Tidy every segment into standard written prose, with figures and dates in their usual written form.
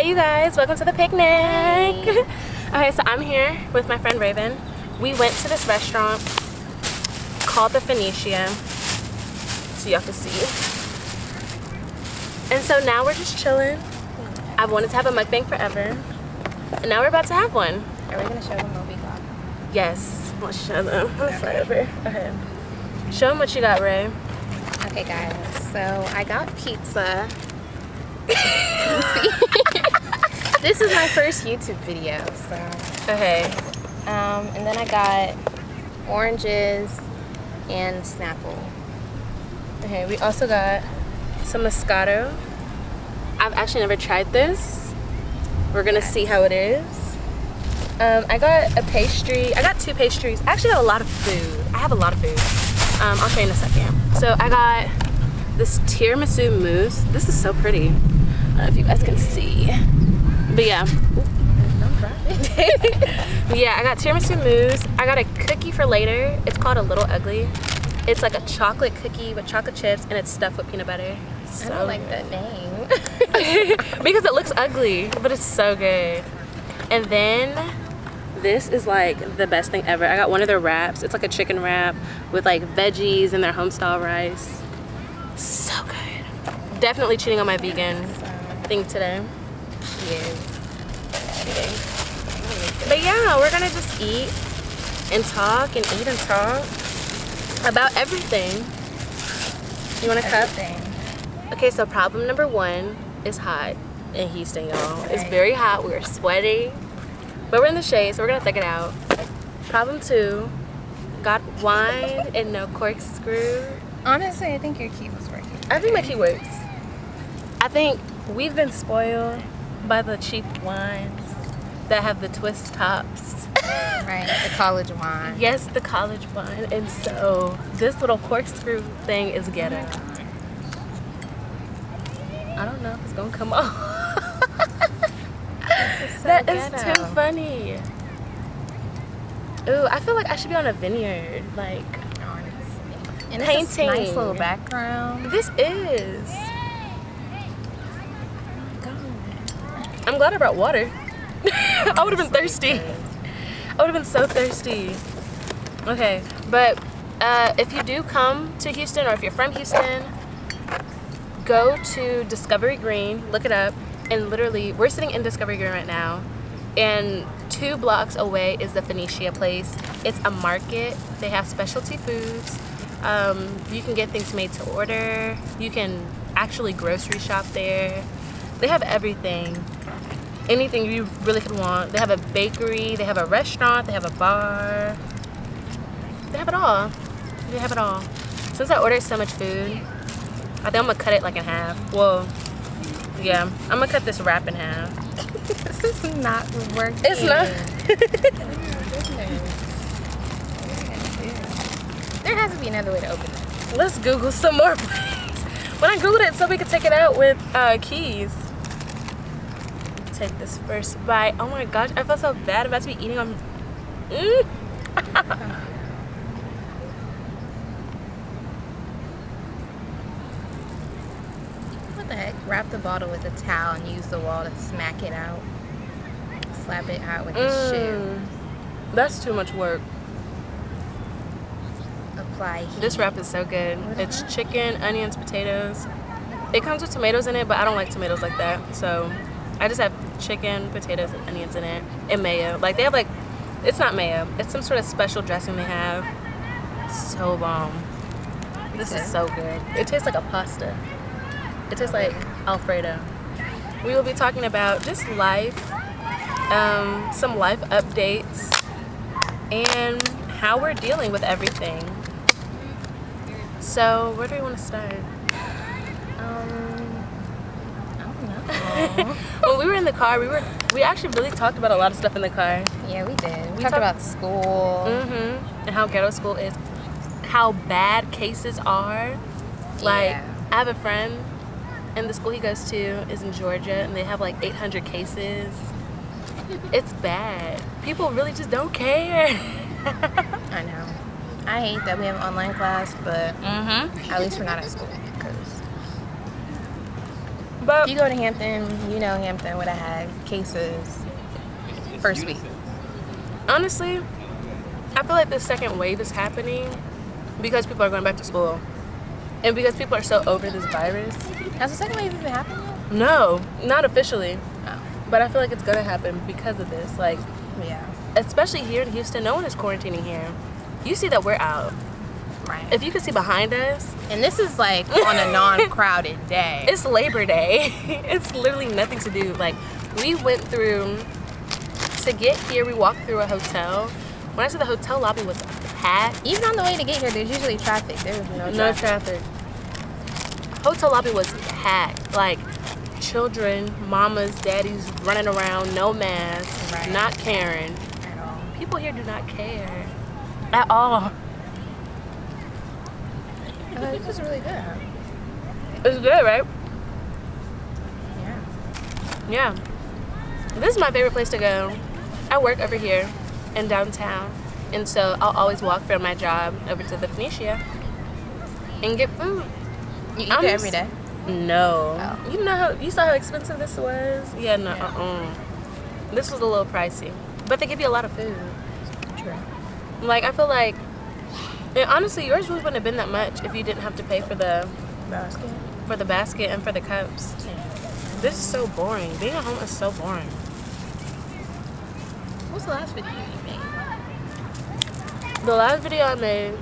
Hey you guys, welcome to the picnic. Okay, so I'm here with my friend Raven. We went to this restaurant called the Phoenicia, so y'all can see. And so now we're just chilling. I've wanted to have a mukbang forever, and now we're about to have one. Are we gonna show them what we got? Yes, let's show them. Let's slide over. Okay. Show them what you got, Ray. Okay, guys. So I got pizza. This is my first YouTube video, so. Okay. And then I got oranges and Snapple. Okay, we also got some Moscato. I've actually never tried this. We're gonna see how it is. I got a pastry. I got two pastries. I actually have a lot of food. I have a lot of food. I'll show you in a second. So I got this tiramisu mousse. This is so pretty. I don't know if you guys can see. But yeah. Yeah, I got tiramisu mousse. I got a cookie for later. It's called a Little Ugly. It's like a chocolate cookie with chocolate chips and it's stuffed with peanut butter. So I don't like that name. because it looks ugly, but it's so good. And then this is like the best thing ever. I got one of their wraps. It's like a chicken wrap with like veggies and their homestyle rice. So good. Definitely cheating on my vegan thing today. Yes. But yeah, we're gonna just eat and talk and eat and talk about everything. You want a cup? Okay, so problem number one is hot in Houston, y'all. It's very hot. We're sweaty, but we're in the shade, so we're gonna thug it out. Problem two, got wine and no corkscrew. Honestly, I think your key was working. I think my key works. I think we've been spoiled by the cheap wines that have the twist tops. Right, the college wine. Yes, the college wine. And so this little corkscrew thing is ghetto. I don't know if it's gonna come off. That is too funny. Ooh, I feel like I should be on a vineyard, like and painting. It's a nice little background. This is. I'm glad I brought water. I would have been thirsty. I would have been so thirsty. Okay, but if you do come to Houston or if you're from Houston, go to Discovery Green, look it up, and literally, we're sitting in Discovery Green right now, and 2 blocks away is the Phoenicia place. It's a market. They have specialty foods. You can get things made to order. You can actually grocery shop there. They have everything. Anything you really could want. They have a bakery, they have a restaurant, they have a bar. They have it all. They have it all. Since I ordered so much food, I think I'm gonna cut it like in half. Well, yeah, I'm gonna cut this wrap in half. This is not working. It's not. There has to be another way to open it. Let's Google some more, please. When I Googled it so we could take it out with keys. Take this first bite. Oh my gosh, I feel so bad. I'm about to be eating on. What the heck? Wrap the bottle with a towel and use the wall to smack it out. Slap it out with a shoe. That's too much work. Apply heat. This wrap is so good. It's chicken, onions, potatoes. It comes with tomatoes in it, but I don't like tomatoes like that. So I just have chicken, potatoes, and onions in it, and mayo. Like they have like, it's not mayo. It's some sort of special dressing they have. So bomb. This is so good. It tastes like a pasta. It tastes like Alfredo. We will be talking about just life, some life updates, and how we're dealing with everything. So where do we want to start? When we were in the car, we actually really talked about a lot of stuff in the car. Yeah, we did. We talked about school. And how ghetto school is. How bad cases are. Like, I have a friend, and the school he goes to is in Georgia, and they have like 800 cases. It's bad. People really just don't care. I know. I hate that we have online class, but at least we're not at school. But If you go to Hampton, you know Hampton would have had cases first week. honestly, I feel like the second wave is happening because people are going back to school. And because people are so over this virus. Has the second wave even happened yet? No, not officially. Oh. But I feel like it's going to happen because of this. Like, Yeah. especially here in Houston, no one is quarantining here. You see that we're out. Right. If you can see behind us, And this is like on a non-crowded day. it's Labor Day. It's literally nothing to do. Like, we went through, to get here, we walked through a hotel. When I said the hotel lobby was packed. Even on the way to get here, there's usually traffic. There was no traffic. Hotel lobby was packed. Like, children, mamas, daddies running around, no mask, Right. not caring. At all. People here do not care at all. This is really good. It's good, right? Yeah. Yeah. This is my favorite place to go. I work over here in downtown, and so I'll always walk from my job over to the Phoenicia and get food. You eat I'm there every day? No. Oh. You saw how expensive this was? Yeah, no, This was a little pricey. But they give you a lot of food. True. Like, I feel like, and honestly, yours really wouldn't have been that much if you didn't have to pay for the basket and for the cups. This is so boring. Being at home is so boring. What's the last video you made? The last video I made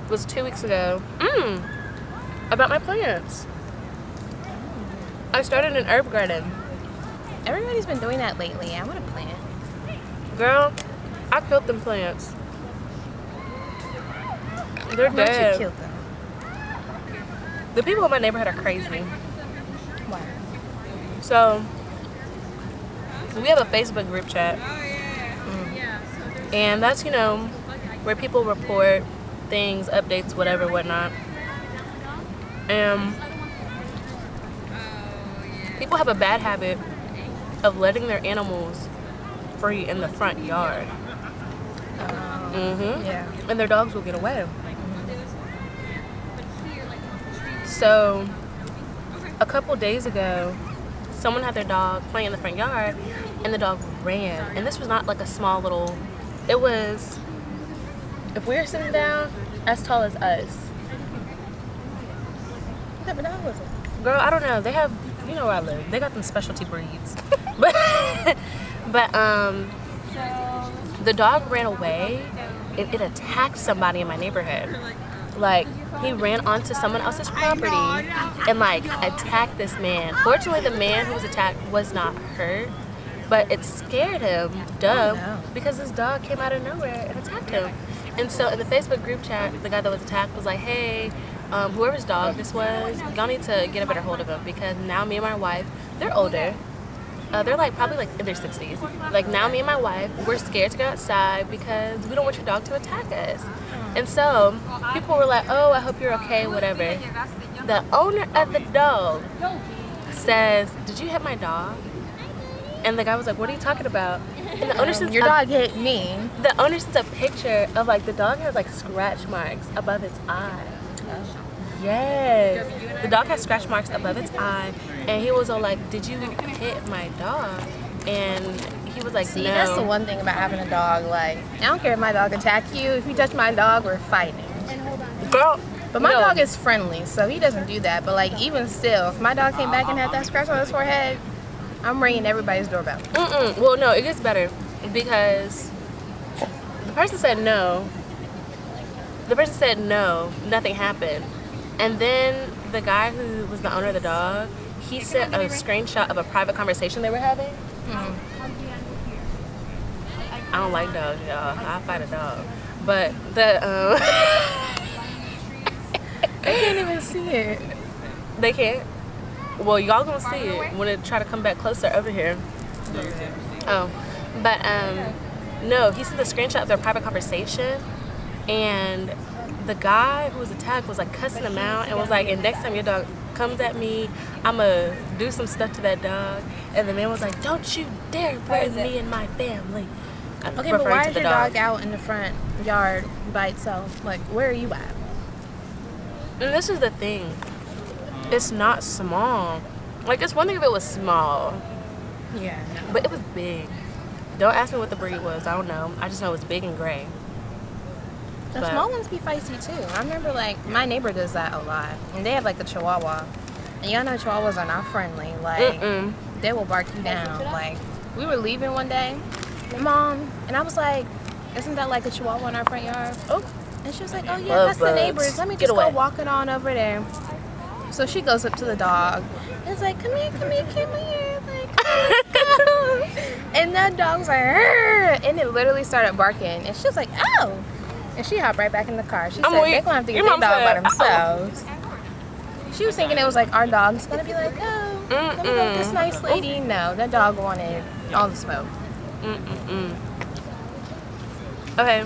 was 2 weeks ago. About my plants. I started an herb garden. Everybody's been doing that lately. I want to plant. Girl, I killed them plants. They're Why don't you dead. kill them? The people in my neighborhood are crazy. Why? So, we have a Facebook group chat. And that's, where people report things, updates, whatever, whatnot. And people have a bad habit of letting their animals free in the front yard. Yeah. And their dogs will get away. So, a couple days ago, someone had their dog playing in the front yard, and the dog ran. And this was not like a small little, it was, if we were sitting down, as tall as us. What type of dog was it? Girl, I don't know. They have, you know where I live. They got them specialty breeds. But the dog ran away, and it attacked somebody in my neighborhood. Like, he ran onto someone else's property and, like, attacked this man. Fortunately, the man who was attacked was not hurt, but it scared him, because this dog came out of nowhere and attacked him. And so in the Facebook group chat, the guy that was attacked was like, hey, whoever's dog this was, y'all need to get a better hold of him, because now me and my wife, they're older. They're probably in their 60s. Like, now me and my wife, we're scared to go outside because we don't want your dog to attack us. And so people were like, oh, I hope you're okay, whatever. The owner of the dog says, did you hit my dog? And the guy was like, what are you talking about? And the owner sends Your dog hit me. The owner sends a picture of the dog has scratch marks above its eye. Yes. The dog has scratch marks above its eye, and he was all like, did you hit my dog? And he was like, See, no. that's the one thing about having a dog. Like, I don't care if my dog attacks you. If you touch my dog, we're fighting. Girl. But my dog is friendly, so he doesn't do that. But even still, if my dog came back and had that scratch on his forehead, I'm ringing everybody's doorbell. Well, no, it gets better, because the person said no. The person said no, nothing happened. And then the guy who was the owner of the dog, he sent a screenshot of a private conversation they were having. I don't like dogs, y'all. I'll fight a dog. But I can't even see it. They can't? Well, y'all gonna see it when it try to come back closer over here. Oh, but no, he sent a screenshot of their private conversation, and the guy who was attacked was cussing him out and was like, and next time your dog comes at me, I'ma do some stuff to that dog. And the man was like, don't you dare threaten me and my family. Okay, but why is your dog out in the front yard by itself? Where are you at? And this is the thing. It's not small. Like, it's one thing if it was small, Yeah, no. but it was big. Don't ask me what the breed was. I don't know. I just know it was big and gray. The But- small ones be feisty too. I remember like my neighbor does that a lot, and they have like the Chihuahua, and y'all know Chihuahuas are not friendly. Like they will bark you down. Like we were leaving one day, Mom, and I was like, "Isn't that like a Chihuahua in our front yard?" Oh, And she was like, "Oh yeah, Love that's the bugs. neighbors. Let me Get just go away." walking on over there." So she goes up to the dog. And it's like, come here, like, let's go. And that dog's like, "Arr!" And it literally started barking. And she was like, "Oh!" And she hopped right back in the car. She said, "They're gonna have to get their dog by themselves." She was thinking it was like our dog's gonna be like, "Oh, let me go with this nice lady." No, that dog wanted all the smoke. Okay,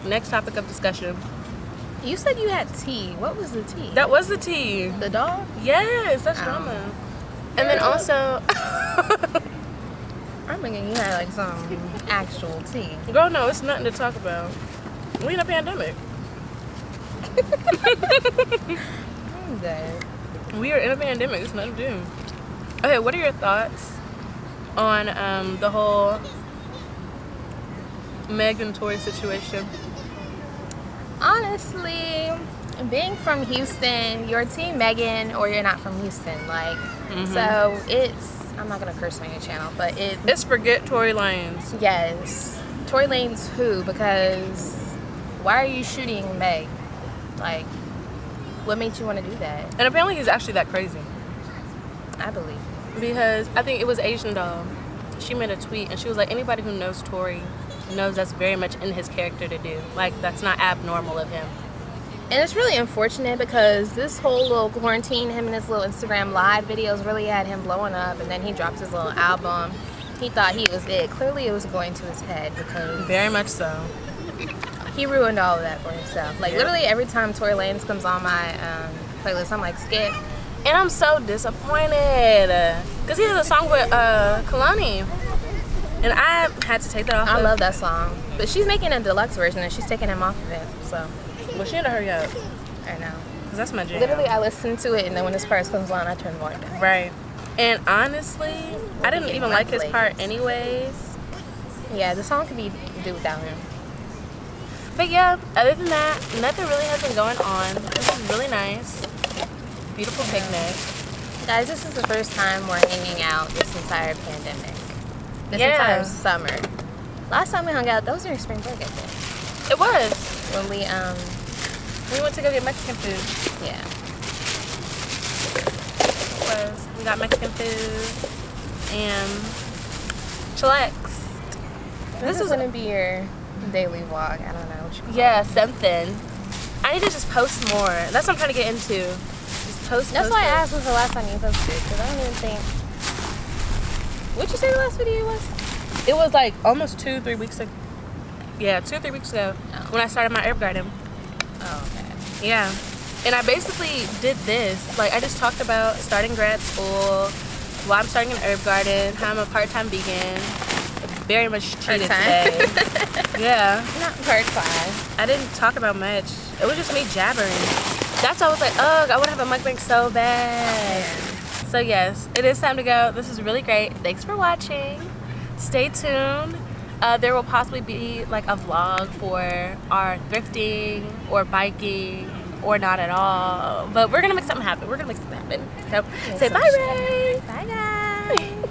next topic of discussion. You said you had tea. What was the tea? That was the tea. The dog? Yes, that's Oh. drama. And then also, I'm thinking you had like some actual tea. girl, no, it's nothing to talk about. We in a pandemic. I'm dead. We are in a pandemic. It's nothing to do. Okay, what are your thoughts on the whole Meg and Tory situation? Honestly, being from Houston, you're Team Megan or you're not from Houston. Like, so it's, I'm not going to curse on your channel, but It's forget Tory Lanez. yes. Tory Lanez who? Because why are you shooting Meg? Like, what made you want to do that? And apparently he's actually that crazy. I believe. Because I think it was Asian Doll. She made a tweet and she was like, anybody who knows Tory knows that's very much in his character to do. Like, that's not abnormal of him. And it's really unfortunate because this whole little quarantine, him and his little Instagram live videos really had him blowing up, and then he dropped his little album. He thought he was it. Clearly it was going to his head because Very much so. he ruined all of that for himself. Like, Yep. literally every time Tory Lanez comes on my playlist, I'm like, skip. And I'm so disappointed. Because he has a song with Kalani. And I had to take that off. I love that song. But she's making a deluxe version and she's taking him off of it. So, Well, she had to hurry up. I know. Because that's my jam. Literally, I listen to it and then when this part comes on, I turn the volume down. Right. And honestly, I didn't Getting even my like his part playlist. anyways. Yeah, the song could be do without him. But yeah, other than that, nothing really has been going on. This is really nice. Beautiful picnic. Guys, this is the first time we're hanging out this entire pandemic. This Yeah. entire summer. Last time we hung out, that was during spring break, I think. It was. When we, We went to go get Mexican food. yeah. It was. We got Mexican food and chillax. This is gonna be your daily vlog. I don't know what you call Yeah, something. I need to just post more. That's what I'm trying to get into. Just post. That's post, why I post. asked when's the last time you posted, because I don't even think. What'd you say the last video was? It was like almost 2-3 weeks ago. Yeah, 2-3 weeks ago Oh. when I started my herb garden. Oh, okay. Yeah. And I basically did this. Like, I just talked about starting grad school, why I'm starting an herb garden, how I'm a part-time vegan. Very much cheated Part-time? today. Yeah. Not part-time. I didn't talk about much. It was just me jabbering. That's why I was like, ugh, I want to have a mukbang so bad. So yes, it is time to go. This is really great. Thanks for watching. Stay tuned. There will possibly be like a vlog for our thrifting or biking or not at all. But we're going to make something happen. We're going to make something happen. So say bye, Ray. Bye, guys.